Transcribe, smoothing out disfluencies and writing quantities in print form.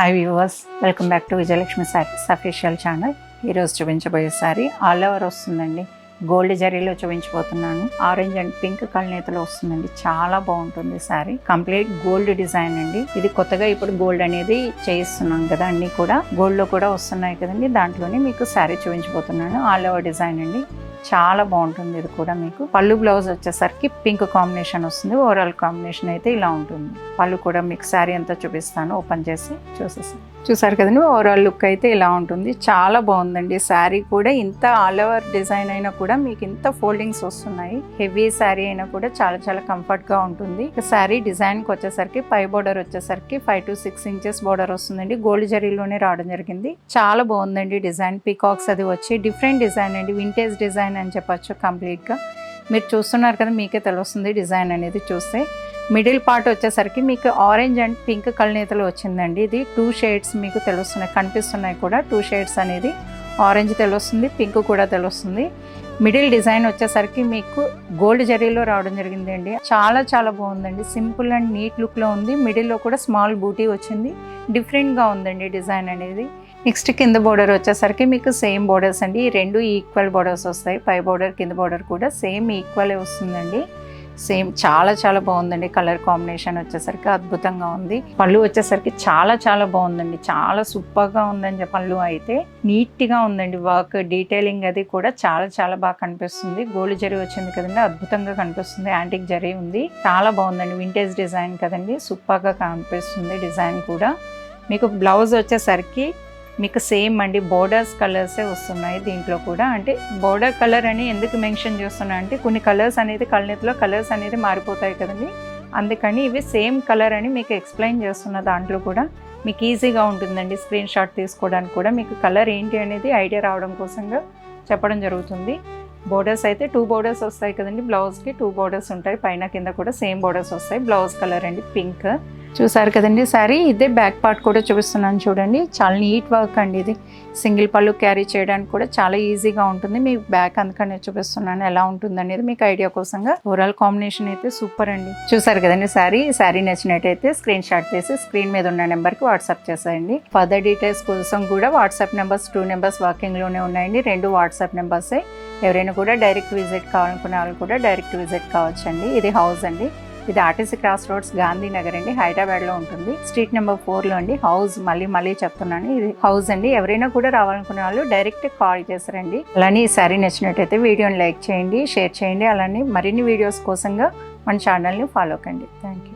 Hi viewers, welcome back to Vijayalakshmi saris official channel. ఈరోజు చూపించబోయే sorry all over వస్తుందండి. Gold జరీలో చూపించబోతున్నాను. ఆరెంజ్ అండ్ పింక్ కలనేతలో వస్తుందండి. చాలా బాగుంటుంది సారీ. కంప్లీట్ గోల్డ్ డిజైన్ అండి. ఇది కొత్తగా ఇప్పుడు గోల్డ్ అనేది చేయిస్తున్నాం కదా, అన్ని కూడా గోల్డ్ లో కూడా వస్తున్నాయి కదండి. దాంట్లోనే మీకు సారీ చూపించబోతున్నాను. ఆల్ ఓవర్ డిజైన్ అండి. చాలా బాగుంటుంది. ఇది కూడా మీకు పళ్ళు బ్లౌజ్ వచ్చేసరికి పింక్ కాంబినేషన్ వస్తుంది. ఓవరాల్ కాంబినేషన్ అయితే ఇలా ఉంటుంది. పళ్ళు కూడా మీకు శారీ అంతా చూపిస్తాను. ఓపెన్ చేసి చూసారు కదండి. ఓవరాల్ లుక్ అయితే ఇలా ఉంటుంది. చాలా బాగుందండి. శారీ కూడా ఇంత ఆల్ ఓవర్ డిజైన్ అయినా కూడా మీకు ఇంత ఫోల్డింగ్స్ వస్తున్నాయి. హెవీ శారీ అయినా కూడా చాలా చాలా కంఫర్ట్ గా ఉంటుంది. శారీ డిజైన్ కి వచ్చేసరికి పై బోర్డర్ వచ్చేసరికి 5 to 6 ఇంచెస్ బోర్డర్ వస్తుందండి. గోల్డ్ జరీలోనే రావడం జరిగింది. చాలా బాగుందండి డిజైన్. పీకాక్స్ అది వచ్చి డిఫరెంట్ డిజైన్ అండి. వింటేజ్ డిజైన్ అని చెప్పొచ్చు. కంప్లీట్ గా మీరు చూస్తున్నారు కదా, మీకే తెలుస్తుంది డిజైన్ అనేది చూస్తే. మిడిల్ పార్ట్ వచ్చేసరికి మీకు ఆరెంజ్ అండ్ పింక్ కలనేతలు వచ్చిందండి. ఇది 2 షేడ్స్ మీకు తెలుస్తున్నాయి, కనిపిస్తున్నాయి కూడా. 2 షేడ్స్ అనేది ఆరెంజ్ తెలుస్తుంది, పింక్ కూడా తెలుస్తుంది. మిడిల్ డిజైన్ వచ్చేసరికి మీకు గోల్డ్ జరీలో రావడం జరిగిందండి. చాలా చాలా బాగుందండి. సింపుల్ అండ్ నీట్ లుక్ లో ఉంది. మిడిల్లో కూడా స్మాల్ బూటీ వచ్చింది. డిఫరెంట్ గా ఉందండి డిజైన్ అనేది. నెక్స్ట్ కింద బోర్డర్ వచ్చేసరికి మీకు సేమ్ బోర్డర్స్ అండి. ఈ రెండు ఈక్వల్ బోర్డర్స్ వస్తాయి. పై బోర్డర్ కింద బోర్డర్ కూడా సేమ్ ఈక్వల్ వస్తుందండి. సేమ్ చాలా చాలా బాగుందండి. కలర్ కాంబినేషన్ వచ్చేసరికి అద్భుతంగా ఉంది. పళ్ళు వచ్చేసరికి చాలా చాలా బాగుందండి. చాలా సూపర్ గా ఉందని పళ్ళు అయితే నీట్ గా ఉందండి. వర్క్ డీటెయిలింగ్ అది కూడా చాలా చాలా బాగా కనిపిస్తుంది. గోల్డ్ జరీ వచ్చింది కదండి, అద్భుతంగా కనిపిస్తుంది. యాంటిక్ జరీ ఉంది. చాలా బాగుందండి. వింటేజ్ డిజైన్ కదండి, సూపర్ గా కనిపిస్తుంది డిజైన్ కూడా. మీకు బ్లౌజ్ వచ్చేసరికి మీకు సేమ్ అండి. బోర్డర్స్ కలర్సే వస్తున్నాయి దీంట్లో కూడా. అంటే బోర్డర్ కలర్ అని ఎందుకు మెన్షన్ చేస్తున్నా అంటే కొన్ని కలర్స్ అనేది కలనేతలో కలర్స్ అనేది మారిపోతాయి కదండి, అందుకని ఇవి సేమ్ కలర్ అని మీకు ఎక్స్ప్లెయిన్ చేస్తున్న. దాంట్లో కూడా మీకు ఈజీగా ఉంటుందండి స్క్రీన్ షాట్ తీసుకోవడానికి కూడా. మీకు కలర్ ఏంటి అనేది ఐడియా రావడం కోసంగా చెప్పడం జరుగుతుంది. బోర్డర్స్ అయితే 2 బోర్డర్స్ వస్తాయి కదండి. బ్లౌజ్కి 2 బోర్డర్స్ ఉంటాయి. పైన కింద కూడా సేమ్ బోర్డర్స్ వస్తాయి. బ్లౌజ్ కలర్ అండి పింక్. చూసారు కదండి సారీ. ఇదే బ్యాక్ పార్ట్ కూడా చూపిస్తున్నాను చూడండి. చాలా నీట్ వర్క్ అండి. ఇది సింగిల్ పళ్ళు క్యారీ చేయడానికి కూడా చాలా ఈజీగా ఉంటుంది. మీకు బ్యాక్ అందుకనే చూపిస్తున్నాను ఎలా ఉంటుంది అనేది మీకు ఐడియా కోసంగా. ఓవరాల్ కాంబినేషన్ అయితే సూపర్ అండి. చూసారు కదండి సారీ. సారీ నచ్చినట్టయితే స్క్రీన్ షాట్ తీసి స్క్రీన్ మీద ఉన్న నెంబర్కి వాట్సాప్ చేసేయండి. ఫర్దర్ డీటెయిల్స్ కోసం కూడా వాట్సాప్ నెంబర్స్ 2 నెంబర్స్ వాకింగ్లోనే ఉన్నాయండి. 2 వాట్సాప్ నెంబర్సే. ఎవరైనా కూడా డైరెక్ట్ విజిట్ కావాలనుకునే వాళ్ళు కూడా డైరెక్ట్ విజిట్ కావచ్చండి. ఇది హౌస్ అండి. ఇది ఆర్టీసీ క్రాస్ రోడ్స్ గాంధీనగర్ అండి, హైదరాబాద్లో ఉంటుంది. స్ట్రీట్ నెంబర్ 4లో అండి హౌస్. మళ్ళీ చెప్తున్నాను, ఇది హౌస్ అండి. ఎవరైనా కూడా రావాలనుకునే వాళ్ళు డైరెక్ట్ కాల్ చేస్తారండి. అలానే ఈ సారీ నచ్చినట్టయితే వీడియోని లైక్ చేయండి, షేర్ చేయండి. అలానే మరిన్ని వీడియోస్ కోసంగా మన ఛానల్ని ఫాలో కండి. Thank you.